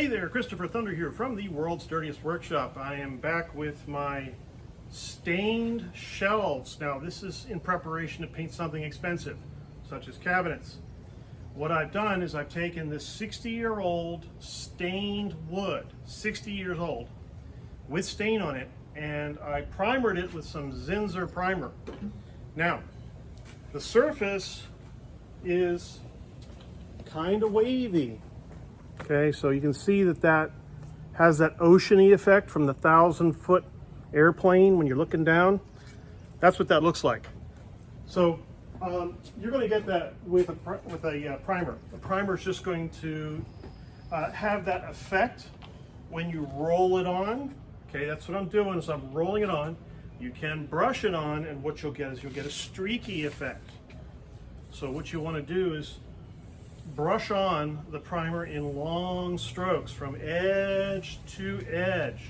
Hey there, Christopher Thunder here from the World's Dirtiest Workshop. I am back with my stained shelves. Now this is in preparation to paint something expensive, such as cabinets. What I've done is I've taken this 60-year-old stained wood, 60 years old, with stain on it, and I primered it with some Zinsser primer. Now, the surface is kind of wavy. Okay, so you can see that that has that oceany effect from the 1,000-foot airplane when you're looking down. That's what that looks like. So you're going to get that with a primer. The primer is just going to have that effect when you roll it on. Okay, that's what I'm doing, is I'm rolling it on. You can brush it on, and what you'll get is you'll get a streaky effect. So what you want to do is brush on the primer in long strokes from edge to edge.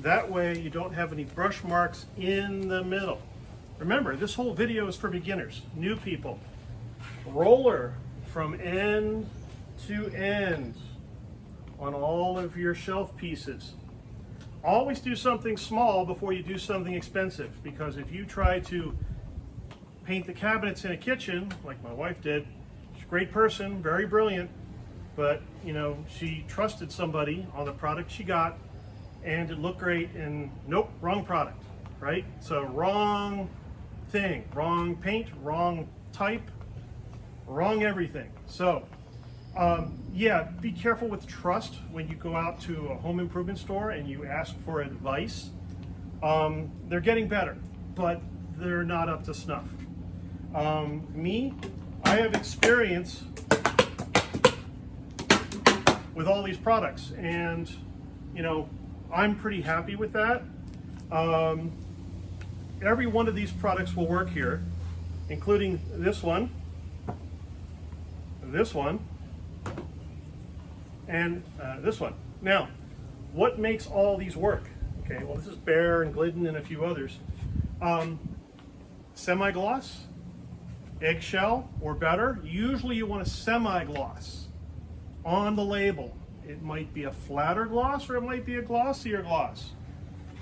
That way you don't have any brush marks in the middle. Remember, this whole video is for beginners, new people. Roller from end to end on all of your shelf pieces. Always do something small before you do something expensive, because if you try to paint the cabinets in a kitchen, like my wife did, she's a great person, very brilliant, but you know, she trusted somebody on the product she got, and it looked great, and nope, wrong product, right? So wrong thing, wrong paint, wrong type, wrong everything. So yeah, be careful with trust when you go out to a home improvement store and you ask for advice. They're getting better, but they're not up to snuff. I have experience with all these products, and you know, I'm pretty happy with that. Every one of these products will work here, including this one, and this one. Now, what makes all these work? Okay, well, this is Behr and Glidden and a few others. Semi-gloss, eggshell, or better. Usually you want a semi-gloss on the label. It might be a flatter gloss or it might be a glossier gloss.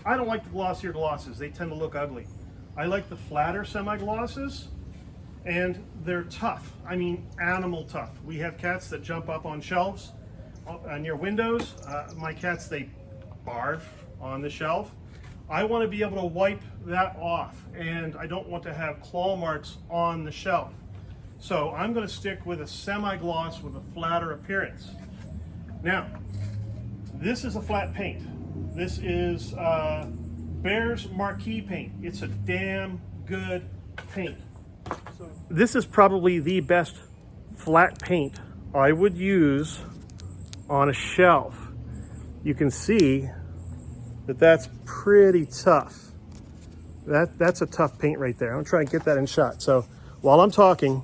I don't like the glossier glosses. They tend to look ugly. I like the flatter semi-glosses, and they're tough. I mean, animal tough. We have cats that jump up on shelves near windows. My cats, they barf on the shelf. I want to be able to wipe that off, and I don't want to have claw marks on the shelf. So I'm going to stick with a semi-gloss with a flatter appearance. Now, this is a flat paint. This is Behr's Marquee paint. It's a damn good paint. So this is probably the best flat paint I would use on a shelf. You can see that that's pretty tough. That's a tough paint right there. I'm gonna try and get that in shot. So while I'm talking,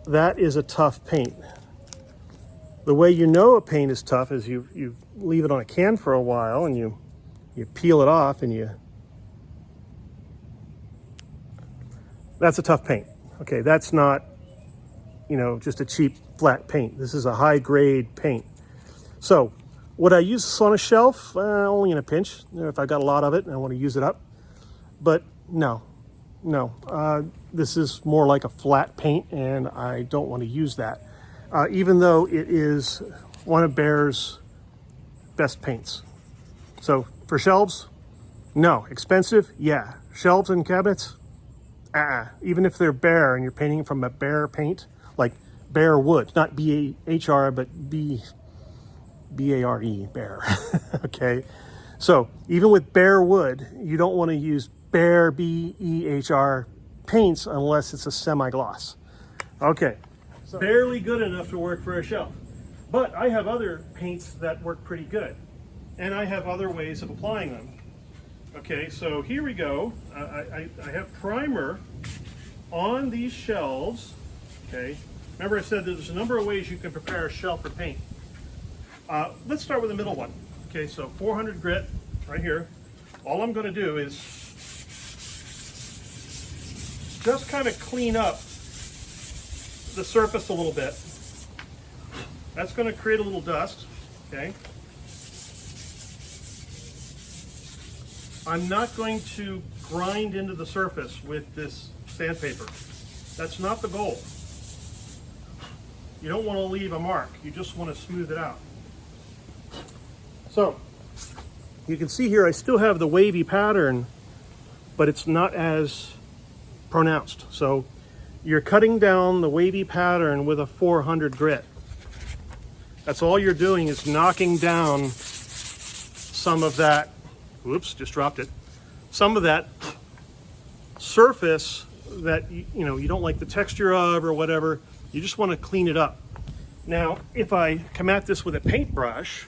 that is a tough paint. The way you know a paint is tough is you leave it on a can for a while, and you peel it off, and that's a tough paint. Okay, that's not, you know, just a cheap flat paint. This is a high grade paint. So would I use this on a shelf? Only in a pinch, you know, if I got a lot of it and I want to use it up. But no. This is more like a flat paint, and I don't want to use that. Even though it is one of Behr's best paints. So for shelves, no. Expensive, yeah. Shelves and cabinets, even if they're Behr and you're painting from a Behr paint, like Behr wood, not B-A-H-R, but B-A-R-E, Behr. Okay, so even with Behr wood, you don't want to use Behr, B-E-H-R paints unless it's a semi-gloss. Okay, so barely good enough to work for a shelf. But I have other paints that work pretty good, and I have other ways of applying them. Okay, so here we go. I have primer on these shelves. Okay, remember I said there's a number of ways you can prepare a shelf for paint. Let's start with the middle one. Okay, so 400 grit right here. All I'm going to do is just kind of clean up the surface a little bit. That's going to create a little dust, okay? I'm not going to grind into the surface with this sandpaper. That's not the goal. You don't want to leave a mark. You just want to smooth it out. So, you can see here I still have the wavy pattern, but it's not as pronounced. So, you're cutting down the wavy pattern with a 400 grit. That's all you're doing is knocking down some of that, whoops, just dropped it, some of that surface that you don't like the texture of or whatever. You just want to clean it up. Now, if I come at this with a paintbrush,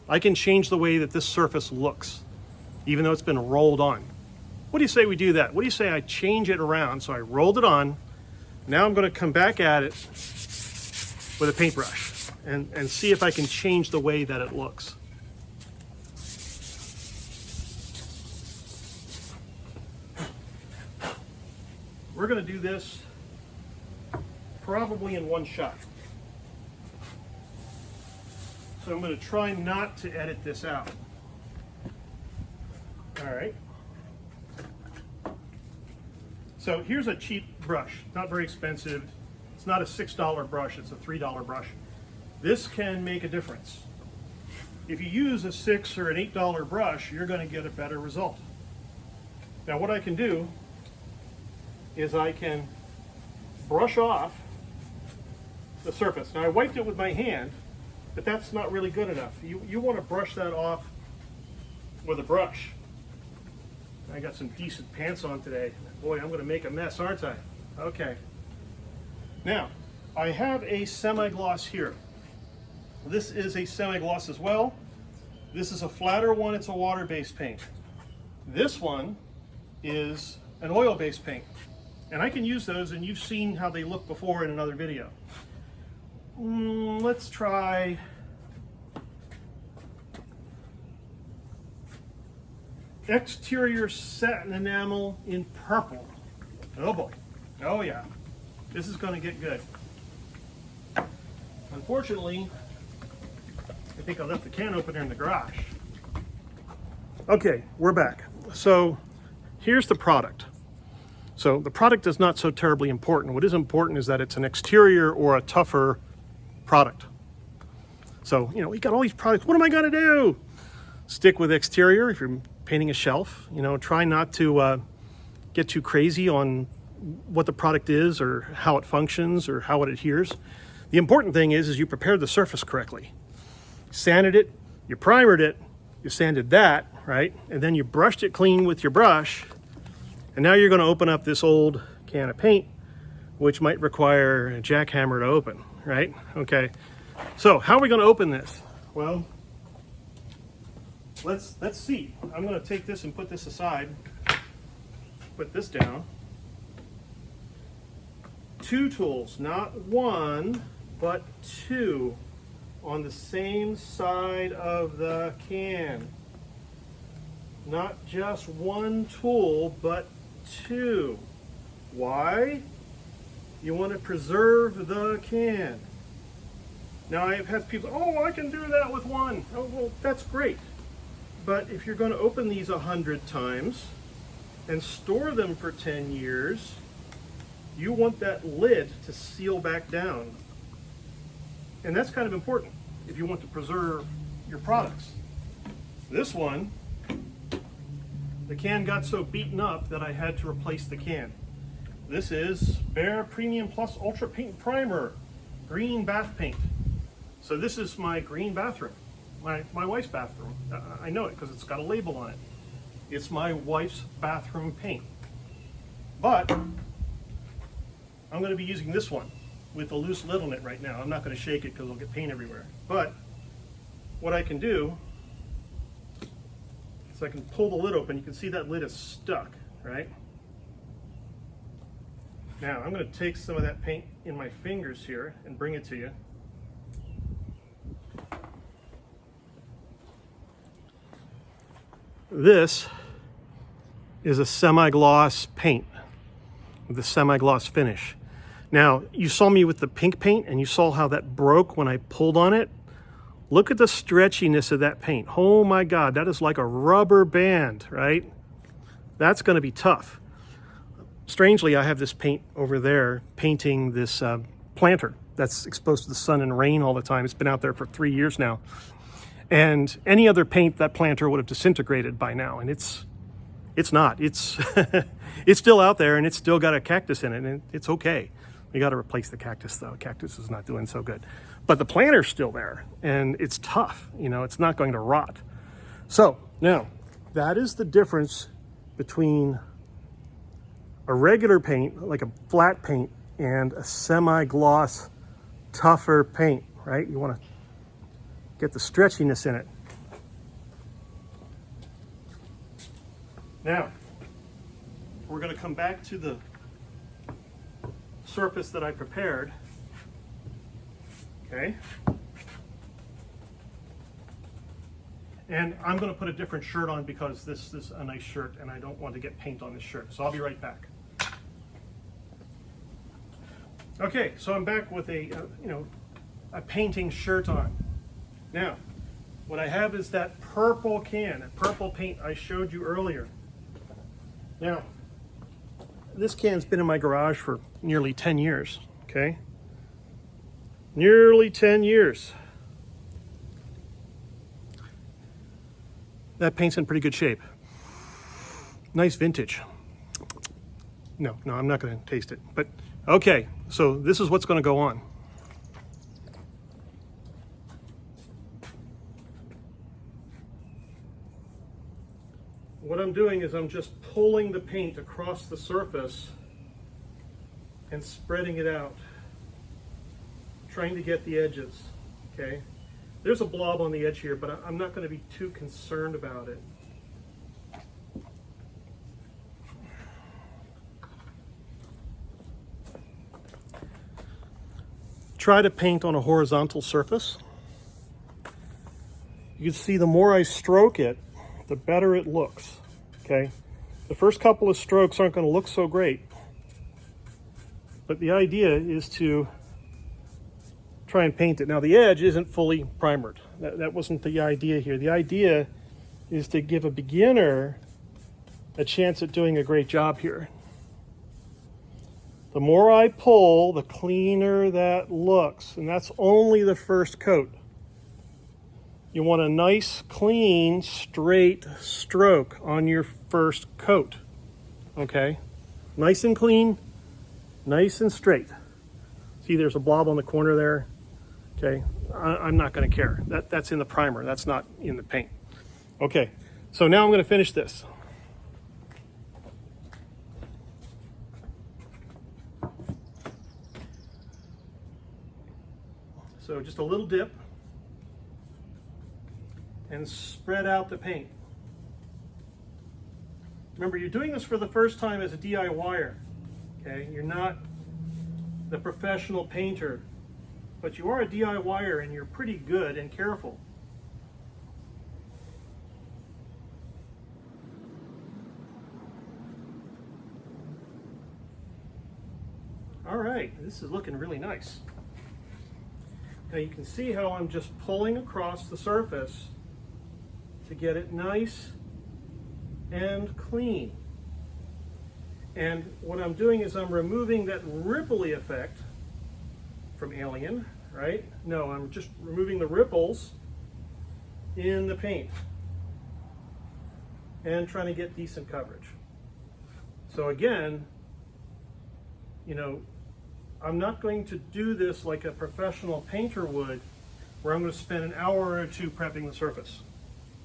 I can change the way that this surface looks, even though it's been rolled on. What do you say we do that? What do you say I change it around? So I rolled it on. Now I'm going to come back at it with a paintbrush and see if I can change the way that it looks. We're going to do this probably in one shot. So I'm going to try not to edit this out. All right. So here's a cheap brush, not very expensive. It's not a $6 brush, it's a $3 brush. This can make a difference. If you use a $6 or an $8 brush, you're going to get a better result. Now what I can do is I can brush off the surface. Now I wiped it with my hand, but that's not really good enough. You want to brush that off with a brush. I got some decent pants on today. Boy, I'm going to make a mess, aren't I? Okay. Now, I have a semi-gloss here. This is a semi-gloss as well. This is a flatter one. It's a water-based paint. This one is an oil-based paint. And I can use those, and you've seen how they look before in another video. Let's try exterior satin enamel in purple. Oh boy. Oh yeah. This is going to get good. Unfortunately, I think I left the can opener in the garage. Okay, we're back. So here's the product. So the product is not so terribly important. What is important is that it's an exterior or a tougher product. So, we got all these products. What am I going to do? Stick with exterior if you're painting a shelf. Try not to get too crazy on what the product is or how it functions or how it adheres. The important thing is you prepared the surface correctly. Sanded it, you primered it, you sanded that, right? And then you brushed it clean with your brush. And now you're going to open up this old can of paint, which might require a jackhammer to open, right? Okay. So how are we going to open this? Well, let's see. I'm going to take this and put this aside. Put this down. Two tools, not one, but two on the same side of the can. Not just one tool, but two. Why? You want to preserve the can. Now I've had people, oh, I can do that with one. Oh, well, that's great. But if you're going to open these 100 times and store them for 10 years, you want that lid to seal back down. And that's kind of important if you want to preserve your products. This one, the can got so beaten up that I had to replace the can. This is Behr Premium Plus Ultra Paint Primer, green bath paint. So this is my green bathroom, my wife's bathroom. I know it because it's got a label on it. It's my wife's bathroom paint. But I'm going to be using this one with a loose lid on it right now. I'm not going to shake it because it'll get paint everywhere. But what I can do is I can pull the lid open. You can see that lid is stuck, right? Now I'm going to take some of that paint in my fingers here and bring it to you. This is a semi-gloss paint with a semi-gloss finish. Now, you saw me with the pink paint and you saw how that broke when I pulled on it. Look at the stretchiness of that paint. Oh my God, that is like a rubber band, right? That's gonna be tough. Strangely, I have this paint over there painting this planter that's exposed to the sun and rain all the time. It's been out there for 3 years now. And any other paint, that planter would have disintegrated by now. And it's not. It's it's still out there and it's still got a cactus in it, and it's okay. We got to replace the cactus though. Cactus is not doing so good. But the planter's still there and it's tough. You know, it's not going to rot. So now that is the difference between a regular paint, like a flat paint, and a semi-gloss, tougher paint, right? You want to get the stretchiness in it. Now, we're going to come back to the surface that I prepared. Okay. And I'm going to put a different shirt on because this is a nice shirt and I don't want to get paint on this shirt. So I'll be right back. Okay, so I'm back with a painting shirt on. Now, what I have is that purple can, that purple paint I showed you earlier. Now, this can's been in my garage for nearly 10 years, okay? Nearly 10 years. That paint's in pretty good shape. Nice vintage. No, I'm not going to taste it. But, okay, so this is what's going to go on. What I'm doing is I'm just pulling the paint across the surface and spreading it out, trying to get the edges, okay? There's a blob on the edge here, but I'm not going to be too concerned about it. Try to paint on a horizontal surface. You can see the more I stroke it, the better it looks, okay? The first couple of strokes aren't going to look so great, but the idea is to try and paint it. Now the edge isn't fully primered. That wasn't the idea here. The idea is to give a beginner a chance at doing a great job here. The more I pull, the cleaner that looks, and that's only the first coat. You want a nice, clean, straight stroke on your first coat, okay? Nice and clean, nice and straight. See, there's a blob on the corner there, okay? I'm not gonna care. That's in the primer, that's not in the paint. Okay, so now I'm gonna finish this. So just a little dip and spread out the paint. Remember, you're doing this for the first time as a DIYer, okay? You're not the professional painter, but you are a DIYer and you're pretty good and careful. All right, this is looking really nice. Now you can see how I'm just pulling across the surface to get it nice and clean. And what I'm doing is I'm removing that ripply effect from Alien, right? No, I'm just removing the ripples in the paint and trying to get decent coverage. So again, you know, I'm not going to do this like a professional painter would, where I'm going to spend an hour or two prepping the surface.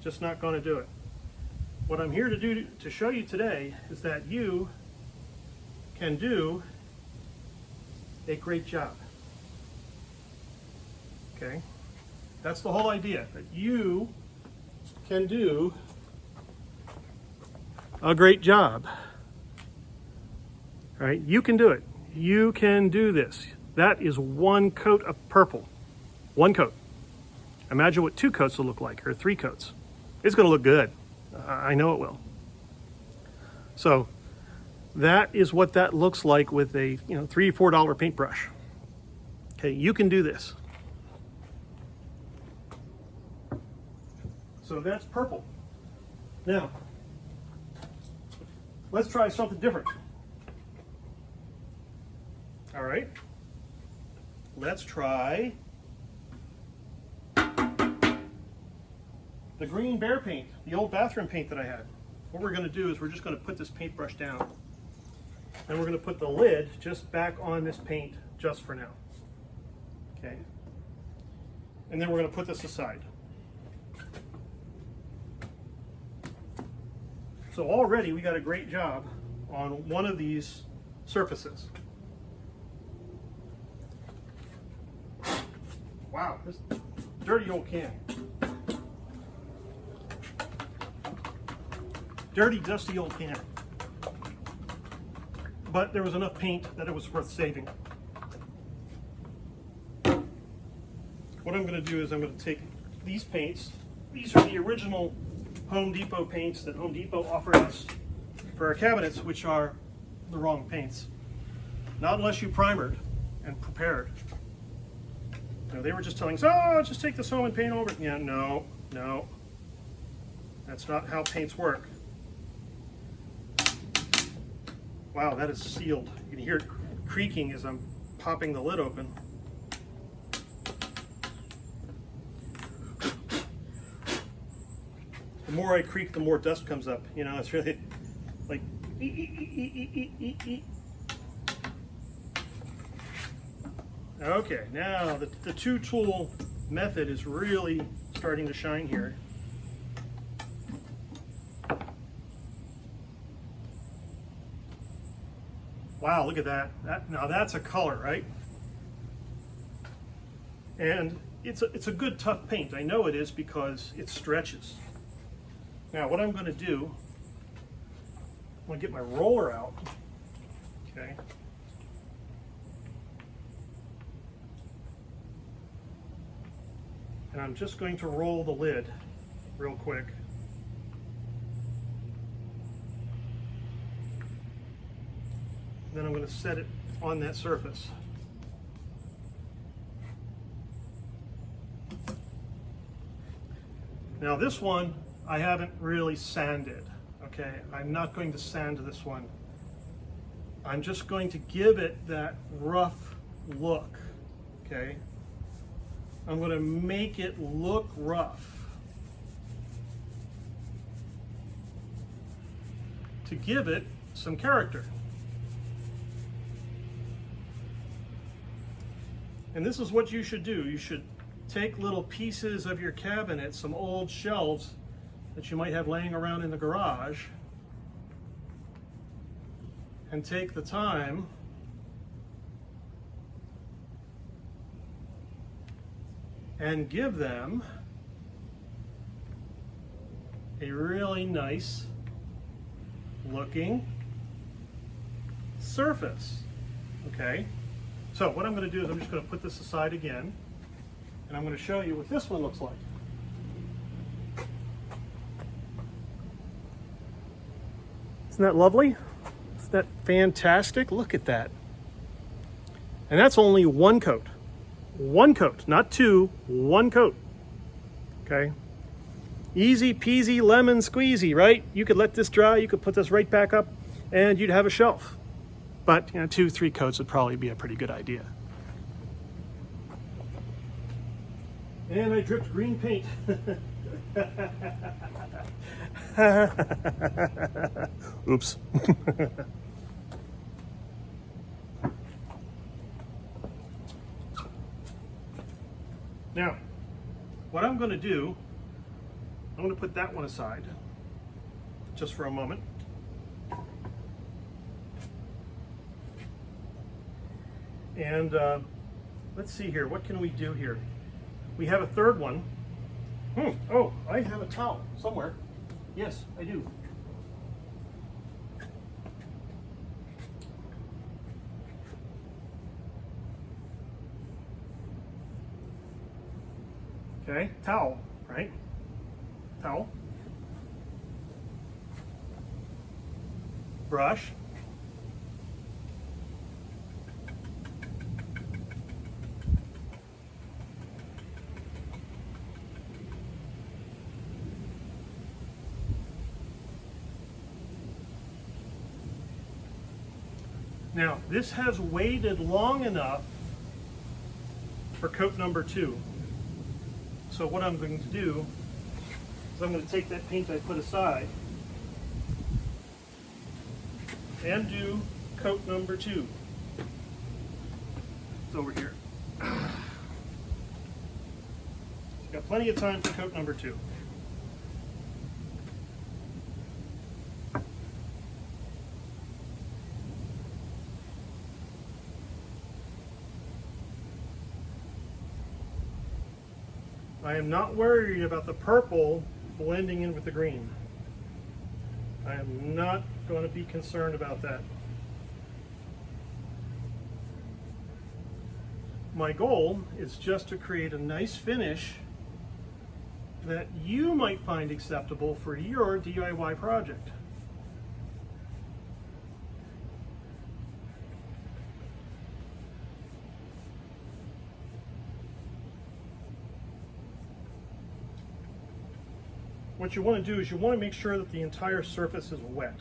Just not going to do it. What I'm here to do to show you today is that you can do a great job. Okay? That's the whole idea, that you can do a great job. All right? You can do it. You can do this. That is one coat of purple. One coat. Imagine what 2 coats will look like, or 3 coats. It's going to look good. I know it will. So That is what that looks like with a $3 or $4 paintbrush. Okay, you can do this. So that's purple. Now, let's try something different. All right, let's try the green bear paint, the old bathroom paint that I had. What we're going to do is we're just going to put this paintbrush down, and we're going to put the lid just back on this paint just for now. Okay, and then we're going to put this aside. So already we got a great job on one of these surfaces. Wow, this dirty old can. Dirty, dusty old can. But there was enough paint that it was worth saving. What I'm going to do is I'm going to take these paints. These are the original Home Depot paints that Home Depot offered us for our cabinets, which are the wrong paints. Not unless you primered and prepared. They were just telling us, oh, just take this home and paint over it. Yeah, no. That's not how paints work. Wow, that is sealed. You can hear it creaking as I'm popping the lid open. The more I creak, the more dust comes up. It's really like Okay, now the two-tool method is really starting to shine here. Wow, look at that. Now that's a color, right? And it's a good tough paint. I know it is because it stretches. Now what I'm going to do, I'm going to get my roller out. Okay. And I'm just going to roll the lid real quick. Then I'm going to set it on that surface. Now this one I haven't really sanded, okay? I'm not going to sand this one. I'm just going to give it that rough look, okay? I'm going to make it look rough to give it some character. And this is what you should do. You should take little pieces of your cabinet, some old shelves that you might have laying around in the garage, and take the time and give them a really nice looking surface. Okay, so what I'm going to do is I'm just going to put this aside again, and I'm going to show you what this one looks like. Isn't that lovely? Isn't that fantastic? Look at that. And that's only one coat. One coat, not two, one coat. Okay. Easy peasy lemon squeezy, right? You could let this dry, you could put this right back up, and you'd have a shelf. But 2-3 coats would probably be a pretty good idea. And I dripped green paint. Oops. Now, what I'm going to do, I'm going to put that one aside just for a moment. And let's see here, what can we do here? We have a third one. Oh, I have a towel somewhere. Yes, I do. Okay, towel, right? Towel. Brush. Now, this has waited long enough for coat number 2. So what I'm going to do is I'm going to take that paint I put aside and do coat number 2. It's over here. Got plenty of time for coat number 2. I am not worried about the purple blending in with the green. I am not going to be concerned about that. My goal is just to create a nice finish that you might find acceptable for your DIY project. What you want to do is you want to make sure that the entire surface is wet.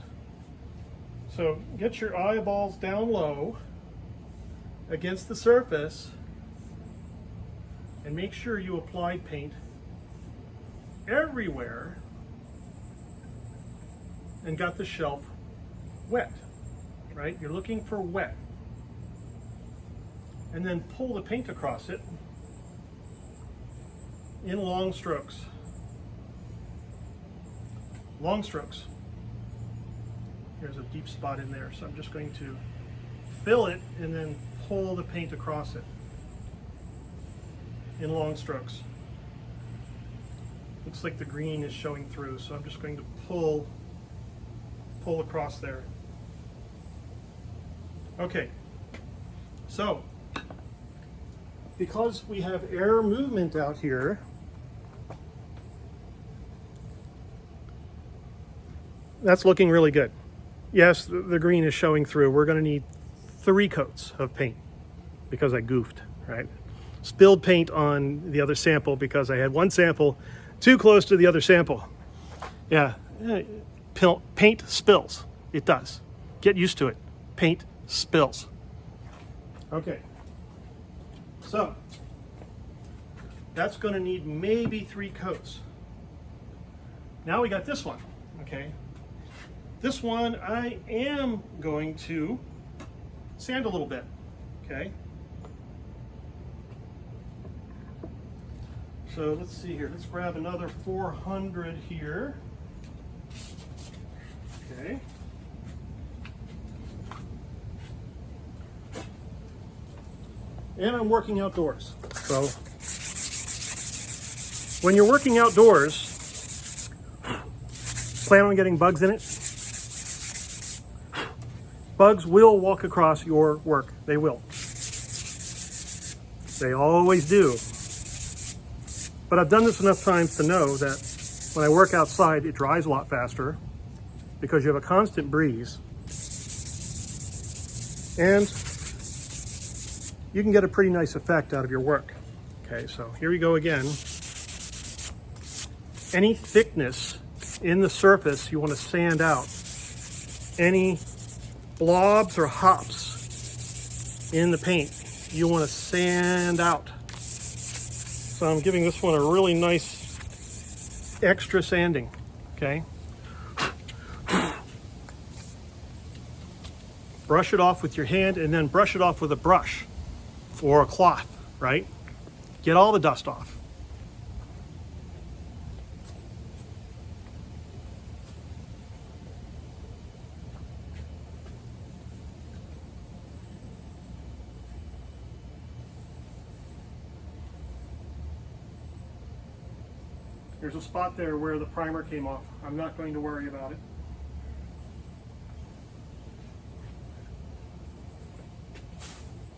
So get your eyeballs down low against the surface and make sure you apply paint everywhere and got the shelf wet, right? You're looking for wet. And then pull the paint across it in long strokes. Long strokes. There's a deep spot in there, so I'm just going to fill it and then pull the paint across it in long strokes. Looks like the green is showing through, so I'm just going to pull across there. Okay, so because we have air movement out here, that's looking really good. Yes, the green is showing through. We're going to need 3 coats of paint because I goofed, right? Spilled paint on the other sample because I had one sample too close to the other sample. Yeah, paint spills. It does. Get used to it. Paint spills. Okay. So, that's going to need maybe 3 coats. Now we got this one, okay? This one I am going to sand a little bit, okay? So let's see here, let's grab another 400 here, okay? And I'm working outdoors, so when you're working outdoors, plan on getting bugs in it. Bugs will walk across your work. They will. They always do. But I've done this enough times to know that when I work outside, it dries a lot faster because you have a constant breeze. And you can get a pretty nice effect out of your work. Okay, so here we go again. Any thickness in the surface you want to sand out. Any blobs or hops in the paint you want to sand out. So I'm giving this one a really nice extra sanding, okay? Brush it off with your hand and then brush it off with a brush or a cloth, right? Get all the dust off. There's a spot there where the primer came off. I'm not going to worry about it.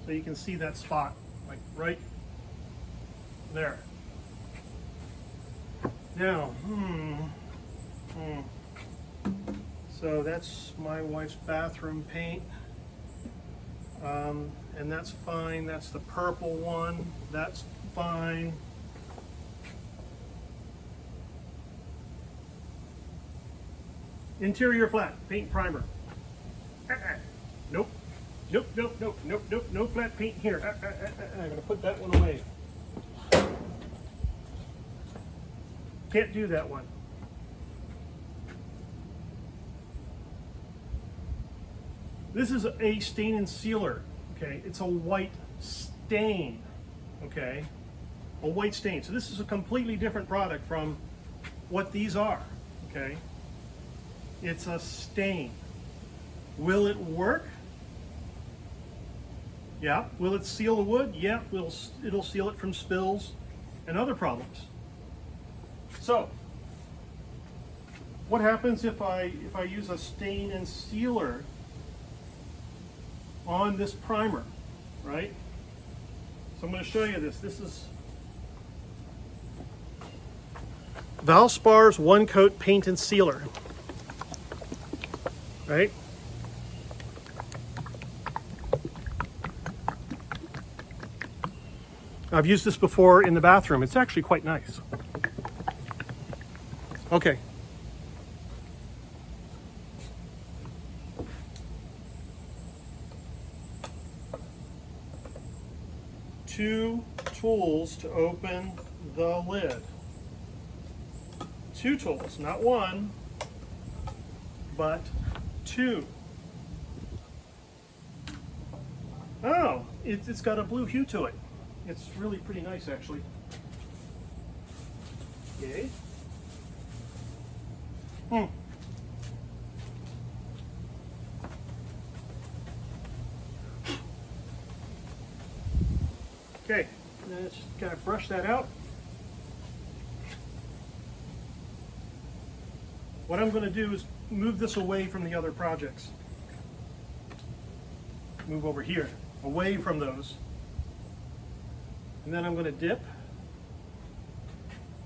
So you can see that spot, like right there. Now, so that's my wife's bathroom paint. And that's fine. That's the purple one. That's fine. Interior flat, paint primer. Nope. Nope, nope, nope, nope, nope, no flat paint here. I'm gonna put that one away. Can't do that one. This is a stain and sealer, okay? It's a white stain, okay? A white stain. So this is a completely different product from what these are, okay? It's a stain. Will it work? Yeah. Will it seal the wood? Yeah, it'll seal it from spills and other problems. So, what happens if I use a stain and sealer on this primer, right? So I'm going to show you this. This is Valspar's One Coat Paint and Sealer, right? I've used this before in the bathroom. It's actually quite nice. Okay. Two tools to open the lid. Two tools, not one, but two. Oh, it's got a blue hue to it. It's really pretty nice, actually. Okay. Okay, let's kind of brush that out. What I'm going to do is move this away from the other projects. Move over here, away from those. And then I'm going to dip,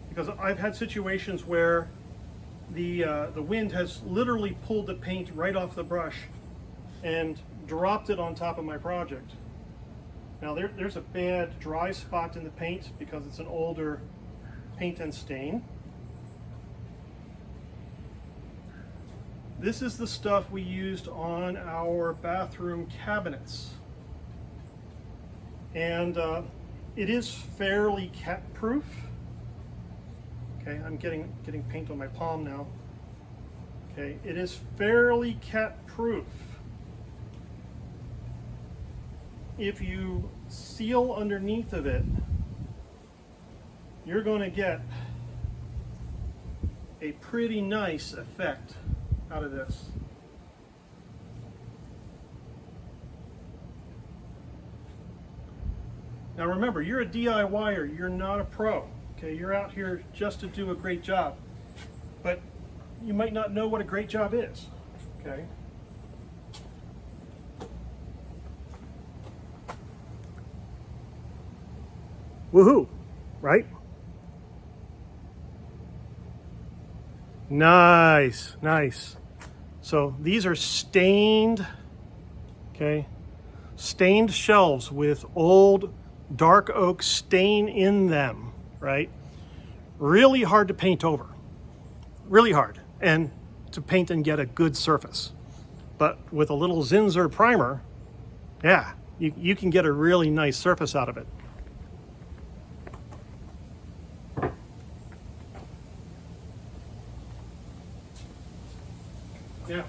because I've had situations where the wind has literally pulled the paint right off the brush and dropped it on top of my project. Now there's a bad dry spot in the paint because it's an older paint and stain. This is the stuff we used on our bathroom cabinets. And it is fairly cat proof. Okay, I'm getting paint on my palm now. Okay, it is fairly cat proof. If you seal underneath of it, you're going to get a pretty nice effect out of this. Now remember, you're a DIYer, you're not a pro. Okay, you're out here just to do a great job, but you might not know what a great job is. Okay. Woohoo, right? Nice, nice. So these are stained, okay, stained shelves with old dark oak stain in them, right? Really hard to paint over, really hard, and to paint and get a good surface. But with a little Zinsser primer, yeah, you can get a really nice surface out of it. Yeah.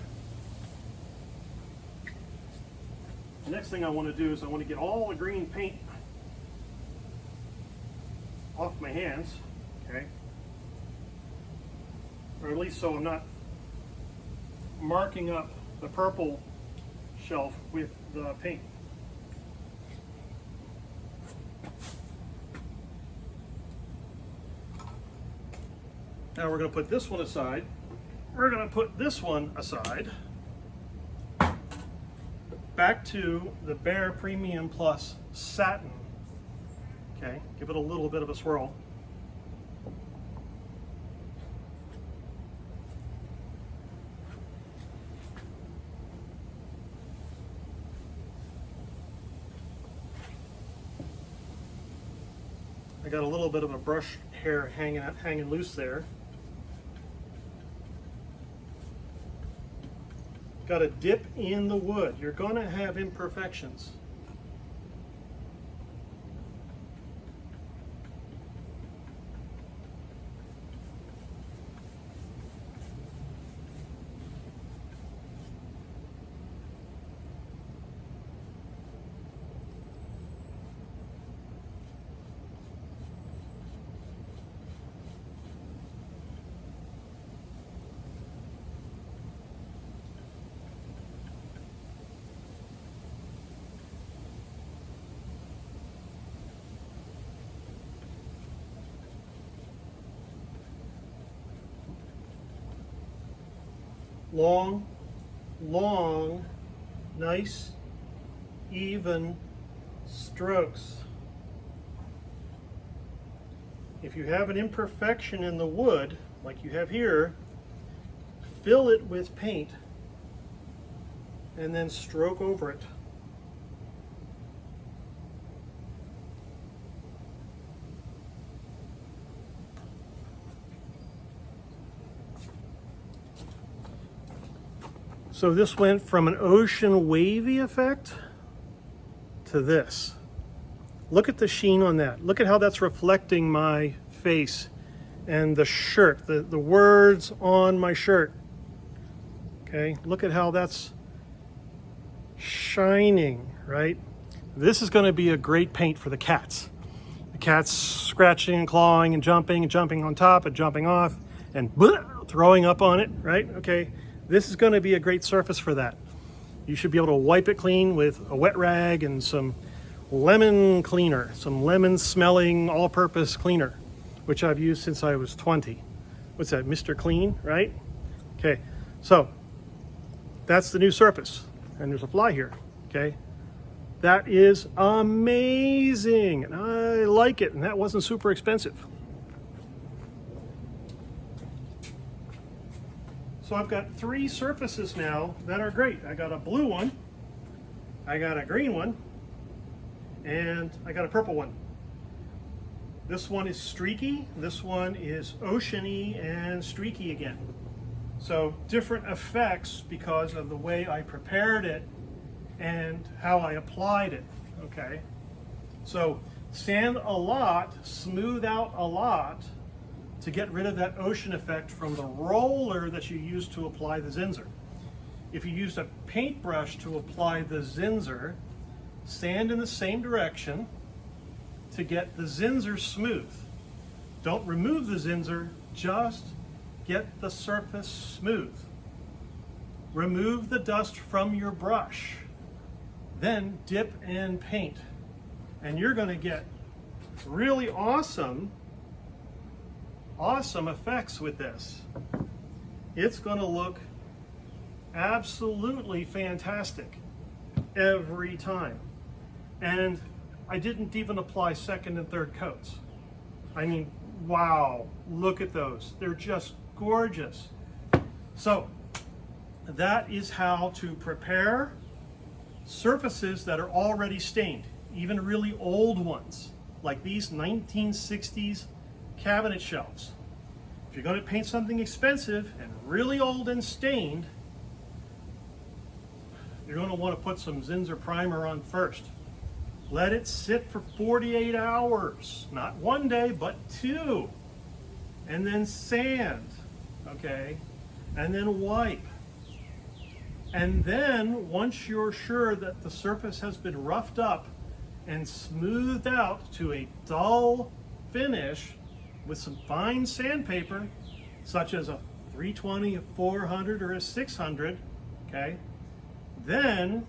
The next thing I want to do is I want to get all the green paint off my hands, okay? Or at least so I'm not marking up the purple shelf with the paint. Now we're going to put this one aside. We're going to put this one aside. Back to the Behr Premium Plus Satin. Okay, give it a little bit of a swirl. I got a little bit of a brush hair hanging loose there. got to dip in the wood. You're going to have imperfections. Long, long, nice, even strokes. If you have an imperfection in the wood, like you have here, fill it with paint and then stroke over it. So this went from an ocean wavy effect to this. Look at the sheen on that. Look at how that's reflecting my face and the shirt, the words on my shirt. Okay, look at how that's shining, right? This is going to be a great paint for the cats. The cats scratching and clawing and jumping on top and jumping off and throwing up on it, right? Okay. This is going to be a great surface for that. You should be able to wipe it clean with a wet rag and some lemon cleaner, some lemon smelling all-purpose cleaner, which I've used since I was 20. What's that, Mr. Clean, right? Okay, so that's the new surface. And there's a fly here, okay? That is amazing, and I like it, and that wasn't super expensive. So I've got 3 surfaces now that are great. I got a blue one, I got a green one, and I got a purple one. This one is streaky, this one is oceany and streaky again. So different effects because of the way I prepared it and how I applied it, okay? So sand a lot, smooth out a lot, to get rid of that ocean effect from the roller that you use to apply the Zinsser. If you used a paintbrush to apply the Zinsser, sand in the same direction to get the Zinsser smooth. Don't remove the Zinsser, just get the surface smooth. Remove the dust from your brush, then dip and paint. And you're going to get really awesome effects with this. It's going to look absolutely fantastic every time. And I didn't even apply second and third coats. I mean, wow, look at those. They're just gorgeous. So that is how to prepare surfaces that are already stained, even really old ones, like these 1960s cabinet shelves. If you're going to paint something expensive and really old and stained, you're going to want to put some Zinsser primer on first. Let it sit for 48 hours, not one day, but 2. And then sand, okay? And then wipe. And then once you're sure that the surface has been roughed up and smoothed out to a dull finish, with some fine sandpaper, such as a 320, a 400, or a 600, okay? Then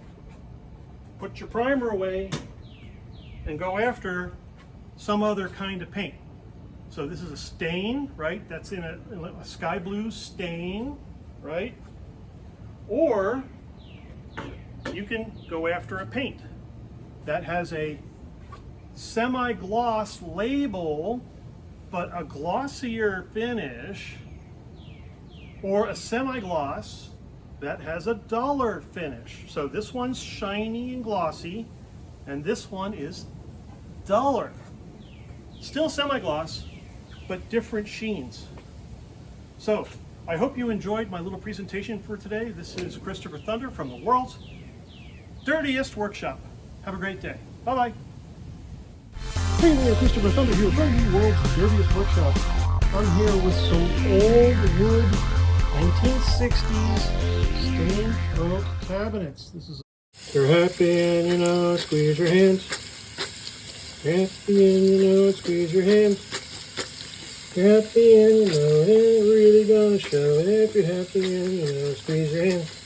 put your primer away and go after some other kind of paint. So this is a stain, right? That's in a sky blue stain, right? Or you can go after a paint that has a semi-gloss label but a glossier finish, or a semi-gloss that has a duller finish. So this one's shiny and glossy, and this one is duller. Still semi-gloss, but different sheens. So I hope you enjoyed my little presentation for today. This is Christopher Thunder from the world's dirtiest workshop. Have a great day. Bye-bye. Hey there, Christopher Thunder here from the world's dirtiest workshop. I'm here with some old wood 1960s stained oak cabinets. This is you're happy and you know, squeeze your hands. Happy and you know, squeeze your hands. You're happy and you know, it ain't really gonna show. If you're happy and you know, squeeze your hands.